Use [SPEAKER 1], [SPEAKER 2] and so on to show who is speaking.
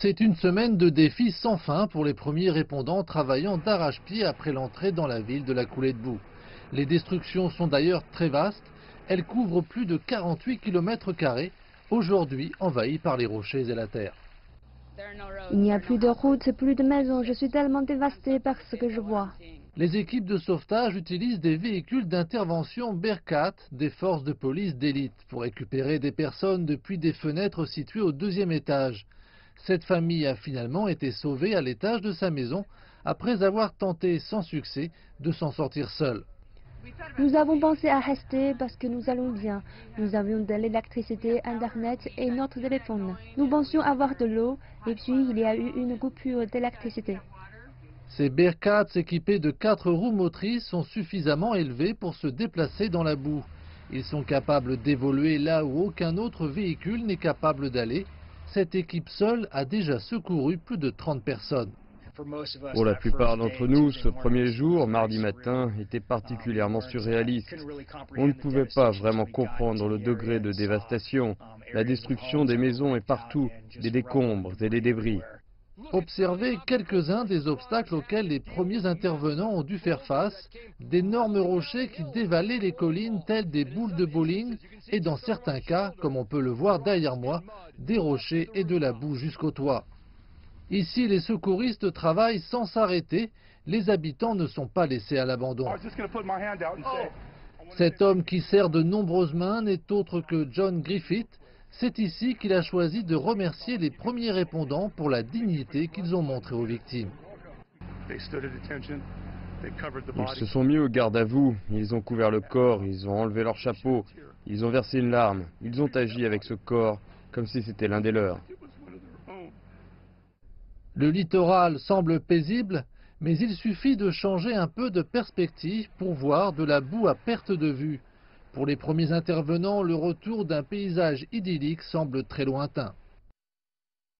[SPEAKER 1] C'est une semaine de défis sans fin pour les premiers répondants travaillant d'arrache-pied après l'entrée dans la ville de la coulée de boue. Les destructions sont d'ailleurs très vastes. Elles couvrent plus de 48 km², aujourd'hui envahies par les rochers et la terre.
[SPEAKER 2] Il n'y a plus de routes, plus de maisons. Je suis tellement dévastée par ce que je vois.
[SPEAKER 1] Les équipes de sauvetage utilisent des véhicules d'intervention Bearcat des forces de police d'élite pour récupérer des personnes depuis des fenêtres situées au deuxième étage. Cette famille a finalement été sauvée à l'étage de sa maison après avoir tenté sans succès de s'en sortir seule.
[SPEAKER 2] Nous avons pensé à rester parce que nous allons bien. Nous avions de l'électricité, Internet et notre téléphone. Nous pensions avoir de l'eau et puis il y a eu une coupure d'électricité.
[SPEAKER 1] Ces Bearcats équipés de 4 roues motrices sont suffisamment élevés pour se déplacer dans la boue. Ils sont capables d'évoluer là où aucun autre véhicule n'est capable d'aller. Cette équipe seule a déjà secouru plus de 30 personnes.
[SPEAKER 3] Pour la plupart d'entre nous, ce premier jour, mardi matin, était particulièrement surréaliste. On ne pouvait pas vraiment comprendre le degré de dévastation. La destruction des maisons est partout, des décombres et des débris.
[SPEAKER 1] Observez quelques-uns des obstacles auxquels les premiers intervenants ont dû faire face, d'énormes rochers qui dévalaient les collines tels des boules de bowling et dans certains cas, comme on peut le voir derrière moi, des rochers et de la boue jusqu'au toit. Ici, les secouristes travaillent sans s'arrêter, les habitants ne sont pas laissés à l'abandon. Cet homme qui sert de nombreuses mains n'est autre que John Griffith. C'est ici qu'il a choisi de remercier les premiers répondants pour la dignité qu'ils ont montrée aux victimes.
[SPEAKER 3] Ils se sont mis au garde à vous, ils ont couvert le corps, ils ont enlevé leur chapeau, ils ont versé une larme, ils ont agi avec ce corps comme si c'était l'un des leurs.
[SPEAKER 1] Le littoral semble paisible, mais il suffit de changer un peu de perspective pour voir de la boue à perte de vue. Pour les premiers intervenants, le retour d'un paysage idyllique semble très lointain.